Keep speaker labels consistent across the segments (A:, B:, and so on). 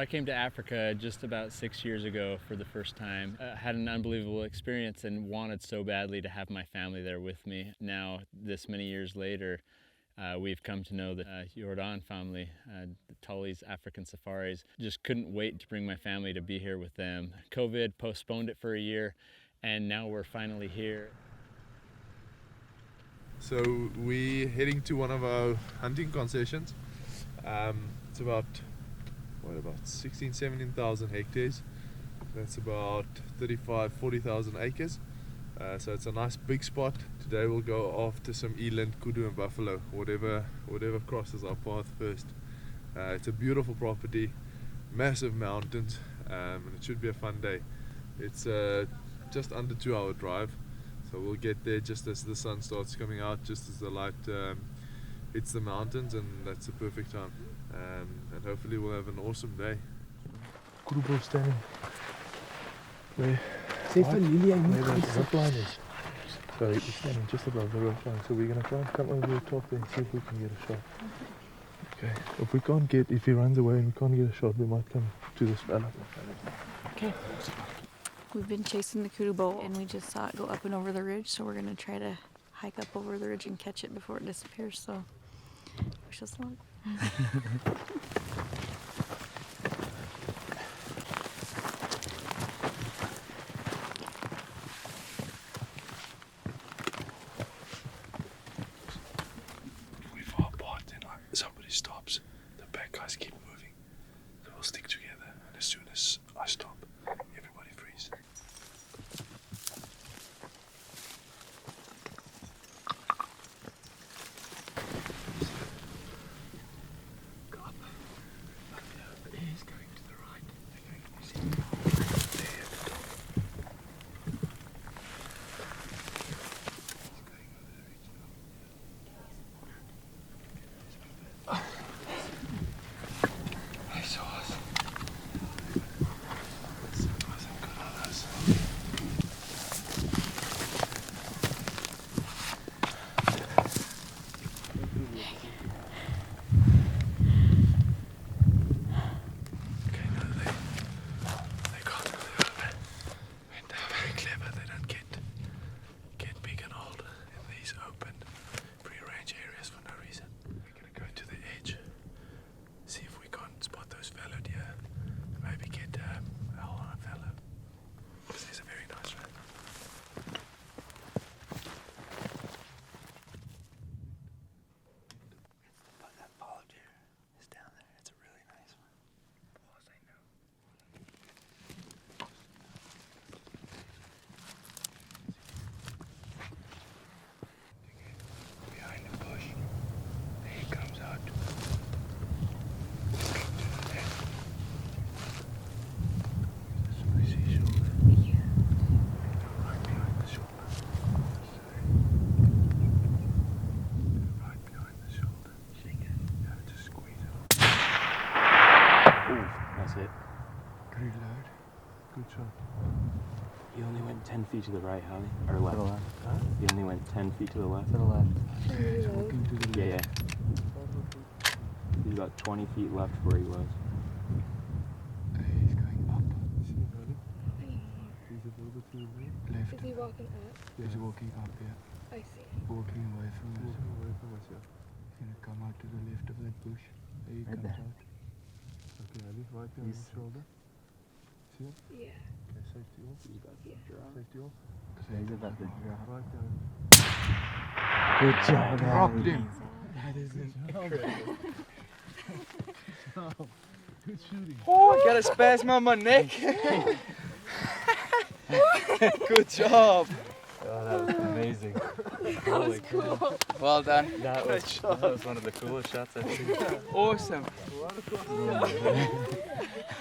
A: I came to Africa just about 6 years ago for the first time. Had an unbelievable experience and wanted so badly to have my family there with me. Now, this many years later, we've come to know the Jordan family, the TOLLIE'S African Safaris. Just couldn't wait to bring my family to be here with them. COVID postponed it for a year, and now we're finally here.
B: So we're heading to one of our hunting concessions. It's about 17,000 hectares. That's about 40,000 acres. So it's a nice big spot. Today we'll go after some eland, kudu and buffalo, whatever crosses our path first. It's a beautiful property, massive mountains, and it should be a fun day. It's just under 2-hour drive, so we'll get there just as the sun starts coming out, just as the light hits the mountains, and that's the perfect time. And hopefully we'll have an awesome day.
C: Kudu standing where
D: Say for Lily, I need
C: where the zip line is. So he's standing just above the rope line. So we're gonna try and come over the top there and see if we can get a shot. Okay. If he runs away and we can't get a shot, we might come to this fella.
D: Okay.
E: We've been chasing the kudu boat and we just saw it go up and over the ridge, so we're gonna try to hike up over the ridge and catch it before it disappears. So wish us luck.
C: Somebody stops, the back guys keep moving. So we'll stick together, and as soon as I stop, everybody freeze. He's going to the right. There at the top. Good shot.
F: You only went 10 feet to the right, Holly, or left.
C: To the left. Huh?
F: You only went 10 feet to the left.
C: To the left. He's walking to the left.
F: Yeah. He's about 20 feet left where he was.
C: He's going up. See him running? He's a little bit to the left.
G: Is he walking up?
C: Yeah. He's walking up, yeah.
G: I see.
C: Walking away from us. Walking away from us, yeah. He's going to come out to the left of that bush. There he comes out. Okay, Ali, right there on his shoulder. See him?
G: Yeah.
C: Okay, safety off.
F: He's about to drop.
C: Safety off.
F: He's about to drop.
C: Right down.
F: Good job,
C: Rocked him.
F: That is incredible.
C: Good shooting.
D: Oh, I got a spasm on my neck. Good job.
F: Oh, that was amazing.
G: That was cool.
D: Well done.
F: That was one of the coolest shots I've seen.
D: Awesome.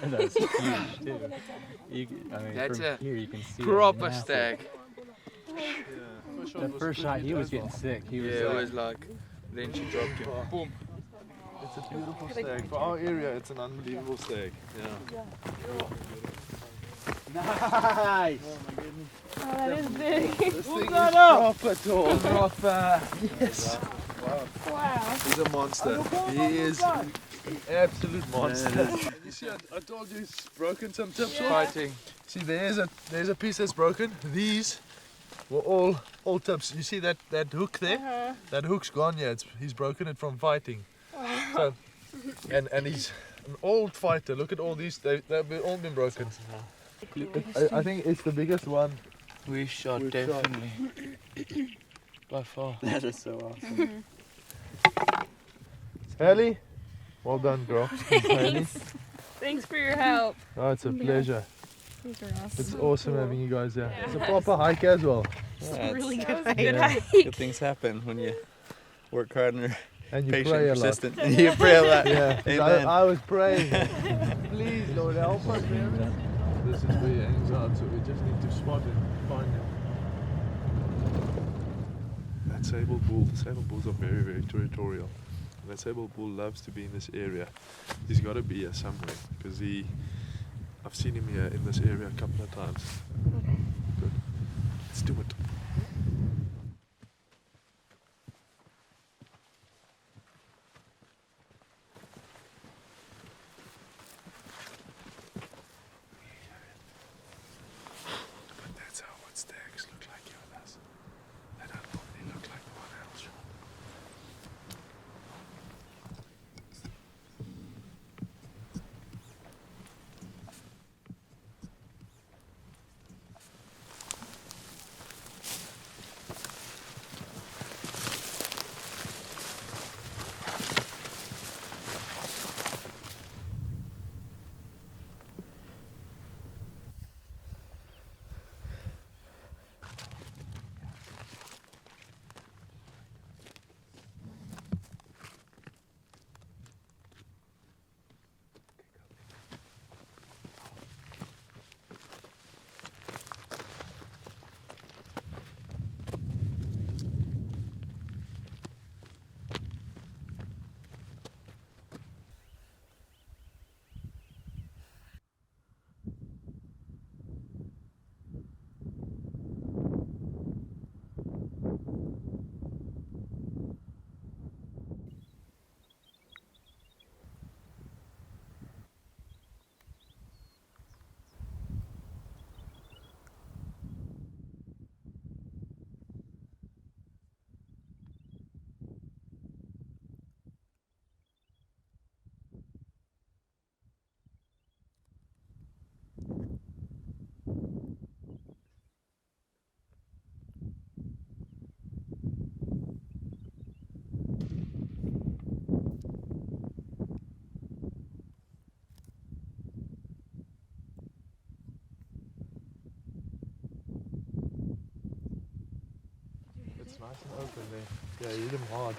F: That's huge too.
D: That's
F: from
D: a
F: here you can see
D: proper
F: massive.
D: stag.
F: That first shot, he was getting sick. He was
D: Yeah, it was like, then she dropped him. Boom.
B: It's a beautiful stag. For our area, it's an unbelievable stag. Yeah.
D: Nice.
G: Oh, that is big.
B: This thing is proper tall.
D: Proper.
B: Yes.
G: Wow.
B: He's a monster. He is Absolute monster. You see, I told you it's broken some tips off.
D: Fighting.
B: See, there's a piece that's broken. These were all tips. You see that hook there? That hook's gone. Yeah, he's broken it from fighting. So, and he's an old fighter. Look at all these. They've all been broken. I think it's the biggest one.
D: We shot
B: We've
D: definitely. By far.
F: That is so awesome.
B: Haley, well done, girl. Haley.
G: Thanks for your help.
B: Oh, it's a pleasure.
G: These are awesome.
B: It's awesome having you guys here. It's a proper hike as well.
F: Yeah,
G: Really
F: it's-
G: good hike. Good
B: Yeah.
G: hike.
F: good things happen when you work hard and are
B: And you
F: patient,
B: pray a lot.
F: persistent. And you pray a lot.
B: Yeah, 'cause
F: Amen.
B: I was praying. Please, Lord, help us. This is where he hangs out, so we just need to spot him, find him. That sable bull. Sable bulls are very, very territorial. And that sable bull loves to be in this area. He's got to be here somewhere because I've seen him here in this area a couple of times. Good. Let's do it. But that's how what stags look like here with us. They don't normally look like the one else. It's nice and open there. Yeah, you hit him hard.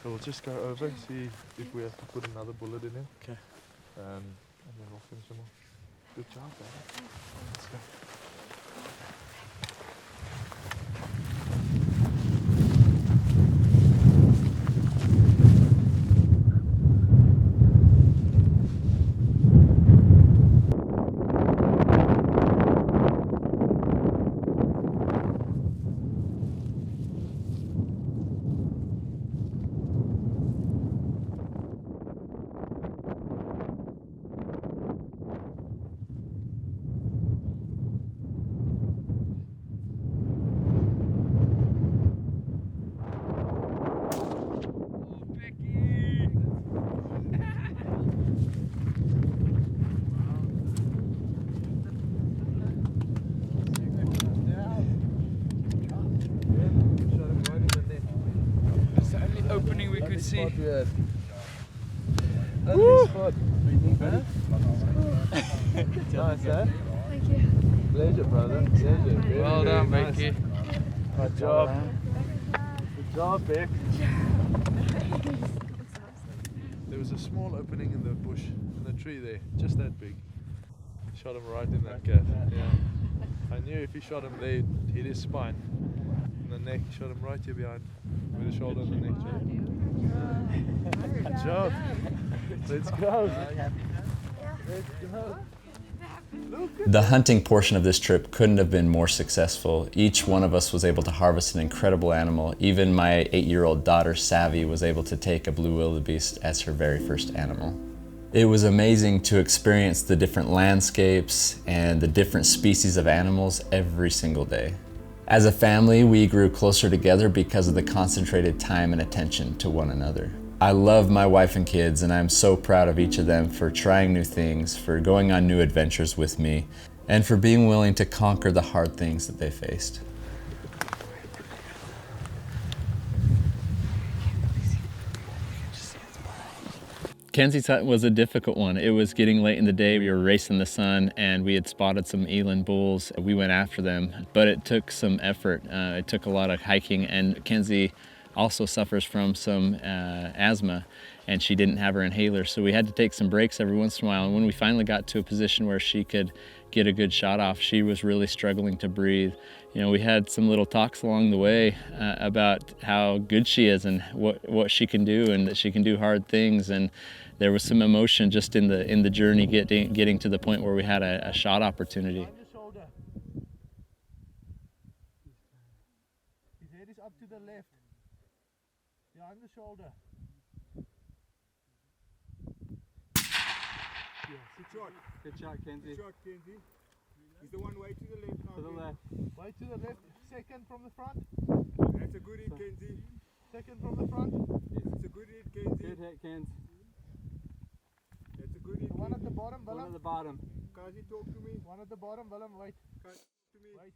B: So we'll just go over, see if we have to put another bullet in him.
F: Okay.
B: And then we'll finish him off. Good job, man. Let's go.
D: It's the only opening we could see.
B: Only spot. Huh? Nice, huh?
G: Thank you.
B: Pleasure, brother. Pleasure. Very,
D: Well
B: very
D: done,
B: nice.
D: Becky.
B: Good job. Good job, Beck. There was a small opening in the bush, in the tree there, just that big. Shot him right in that calf. Yeah. I knew if he shot him there, he'd hit his spine. In the neck, shot him right here behind, with the shoulder and the neck. Good job. Let's go. Let's go.
A: The hunting portion of this trip couldn't have been more successful. Each one of us was able to harvest an incredible animal. Even my 8-year-old daughter, Savvy, was able to take a blue wildebeest as her very first animal. It was amazing to experience the different landscapes and the different species of animals every single day. As a family, we grew closer together because of the concentrated time and attention to one another. I love my wife and kids, and I'm so proud of each of them for trying new things, for going on new adventures with me, and for being willing to conquer the hard things that they faced. Kenzie's hunt was a difficult one. It was getting late in the day. We were racing the sun and we had spotted some eland bulls. We went after them, but it took some effort. It took a lot of hiking, and Kenzie also suffers from some asthma, and she didn't have her inhaler. So we had to take some breaks every once in a while. And when we finally got to a position where she could get a good shot off, she was really struggling to breathe. You know, we had some little talks along the way about how good she is and what she can do, and that she can do hard things. And there was some emotion just in the journey getting to the point where we had a shot opportunity.
B: His head is up to the left. Behind the shoulder.
C: Good shot, Kenzie.
B: Good shot, Kenzie. He's the one way to the left now.
C: To the left.
B: Way to the left. Second from the front. That's a good hit, Kenzie. Second from the front. It's a good hit, Kenzie.
C: Good hit, Kenzie.
B: That's a good hit.
C: One at the
B: bottom,
C: One at the bottom.
B: Kazi, talk to me. One at the bottom, Willem, wait. Kazi, talk to me. Wait.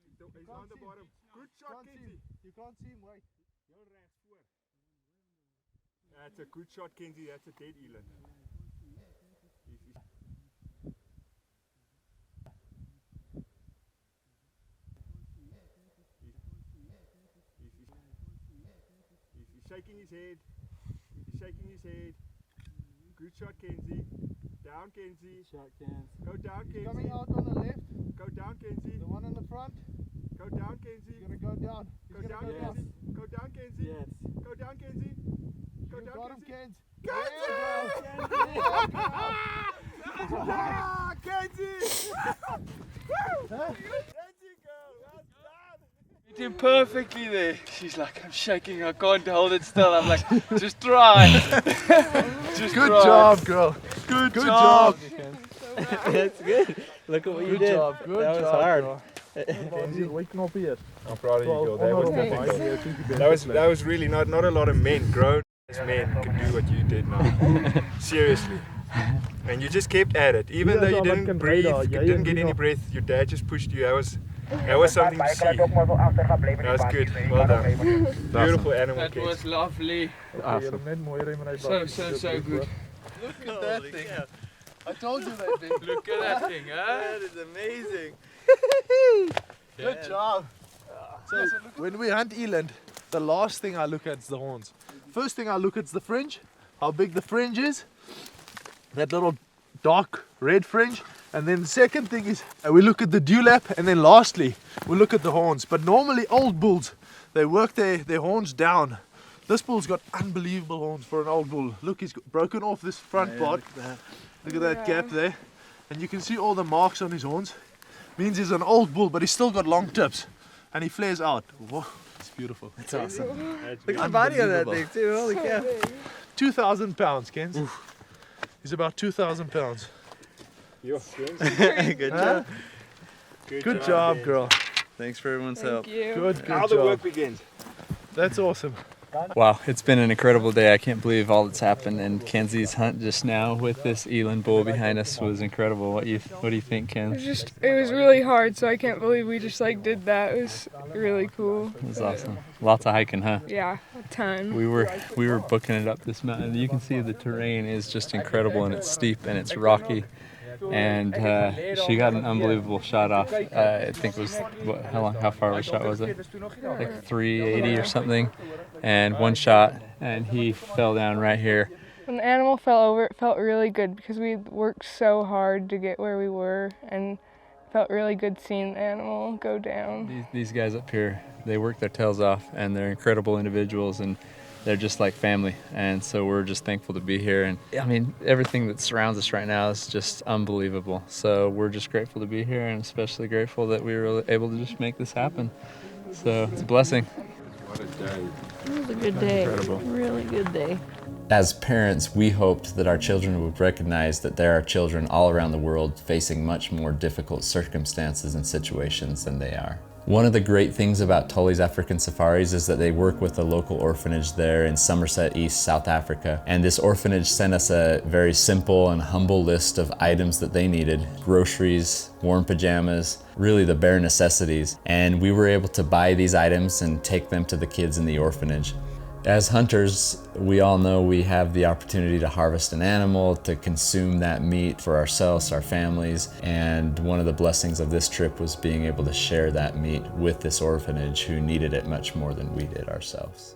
B: He's on the bottom. Good shot, Kenzie. You can't see him, wait. That's a good shot, Kenzie. That's a dead eland. He's shaking his head. He's shaking his head. Good shot, Kenzie. Down, Kenzie.
C: Shot, Kenzie.
B: Go down, Kenzie. Coming out on the left. Go down, Kenzie. The one on the front. Go down, Kenzie. He's gonna go down. Go down, Kenzie. Go down, Kenzie.
C: Yes.
B: Go down, Kenzie. Go down, got him, Kenzie. Kenzie!
D: You did perfectly there. She's like, I'm shaking, I can't hold it still. I'm like, just try. Just
B: Good
D: try.
B: job, girl. Good job.
A: That's good. Look at what you did.
B: Good
A: That was
B: job,
A: hard.
B: girl. I'm proud of you, girl. That was difficult. That was really not a lot of men, grown men, could do what you did now. Seriously. And you just kept at it, even though you didn't breathe, you didn't get any breath. Your dad just pushed you. That was something to see. That was good. Well done. Beautiful animal.
D: That was lovely.
B: Awesome.
D: So good.
B: Look at that thing. I told you that thing.
D: Look at that thing, huh?
A: That is amazing.
B: Good job. So when we hunt eland, the last thing I look at is the horns. First thing I look at is the fringe, how big the fringe is, that little dark red fringe. And then the second thing is we look at the dewlap, and then lastly we look at the horns. But normally old bulls, they work their horns down. This bull's got unbelievable horns for an old bull. Look, he's broken off this front part. Look at that gap there. And you can see all the marks on his horns. Means he's an old bull, but he's still got long tips. And he flares out. Whoa, it's beautiful.
A: That's awesome. Look at the body on that thing too, holy cow.
B: 2,000 pounds, Kenz. He's about 2,000 pounds.
A: Good job.
B: Good job, girl.
A: Thanks for everyone's help.
G: Thank you.
B: Good
C: Now
B: job.
C: the work begins.
B: That's awesome.
A: Wow, it's been an incredible day. I can't believe all that's happened. And Kenzie's hunt just now with this eland bull behind us was incredible. What do you think, Ken?
G: It was really hard, so I can't believe we just like did that. It was really cool.
A: It was awesome. Lots of hiking, huh?
G: Yeah, a ton.
A: We were booking it up this mountain. You can see the terrain is just incredible, and it's steep and it's rocky. And she got an unbelievable shot off. I think it was how far of a shot was it? Like 380 or something. And one shot, and he fell down right here.
G: When the animal fell over, it felt really good because we worked so hard to get where we were, and it felt really good seeing the animal go down.
A: These guys up here, they work their tails off, and they're incredible individuals, and they're just like family, and so we're just thankful to be here. And I mean, everything that surrounds us right now is just unbelievable. So we're just grateful to be here, and especially grateful that we were able to just make this happen. So it's a blessing.
C: What a day.
E: It was a good day.
A: Incredible.
E: Really good day.
H: As parents, we hoped that our children would recognize that there are children all around the world facing much more difficult circumstances and situations than they are. One of the great things about TOLLIE'S African Safaris is that they work with a local orphanage there in Somerset East, South Africa. And this orphanage sent us a very simple and humble list of items that they needed: groceries, warm pajamas, really the bare necessities. And we were able to buy these items and take them to the kids in the orphanage. As hunters, we all know we have the opportunity to harvest an animal, to consume that meat for ourselves, our families, and one of the blessings of this trip was being able to share that meat with this orphanage who needed it much more than we did ourselves.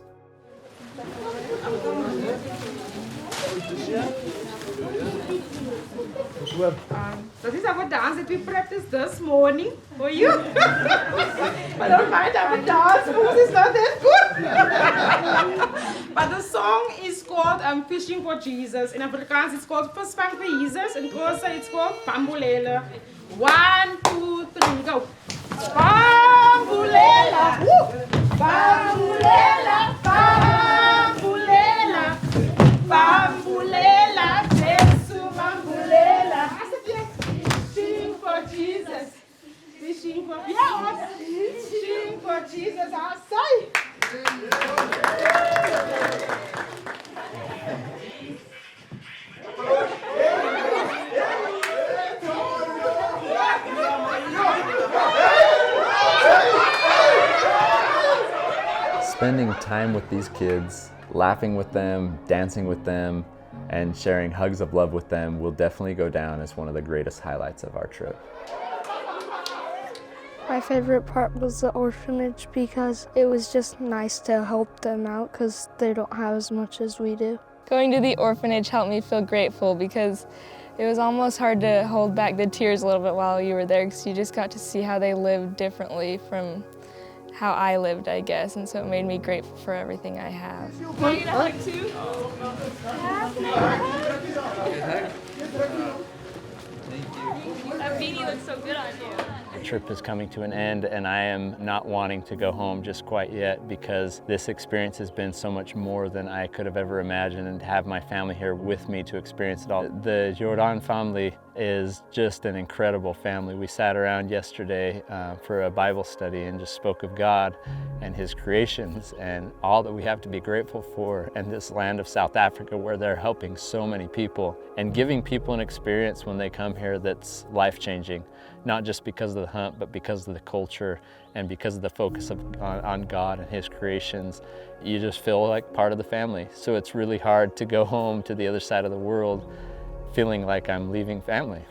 I: That is our dance that we practiced this morning for you. I don't mind our dance moves, it's not that good. But the song is called Fishing for Jesus. In Afrikaans it's called Visvang vir Jesus. In Xhosa it's called Bambulela. 1, 2, 3, go. Bambulela, Bambulela, Bambulela, Bambulela, Jesu Bambulela. Fishing for Jesus. Fishing for Fishing for Jesus. I say.
H: Spending time with these kids, laughing with them, dancing with them, and sharing hugs of love with them will definitely go down as one of the greatest highlights of our trip.
J: My favorite part was the orphanage because it was just nice to help them out because they don't have as much as we do.
G: Going to the orphanage helped me feel grateful because it was almost hard to hold back the tears a little bit while you were there because you just got to see how they lived differently from how I lived, I guess, and so it made me grateful for everything I have.
I: Can you get a hug too?
G: That beanie looks so good on you.
A: The trip is coming to an end, and I am not wanting to go home just quite yet because this experience has been so much more than I could have ever imagined, and to have my family here with me to experience it all. The Jordan family is just an incredible family. We sat around yesterday for a Bible study and just spoke of God and His creations and all that we have to be grateful for in this land of South Africa, where they're helping so many people and giving people an experience when they come here that's life-changing, not just because of the hunt, but because of the culture and because of the focus on God and His creations. You just feel like part of the family. So it's really hard to go home to the other side of the world feeling like I'm leaving family.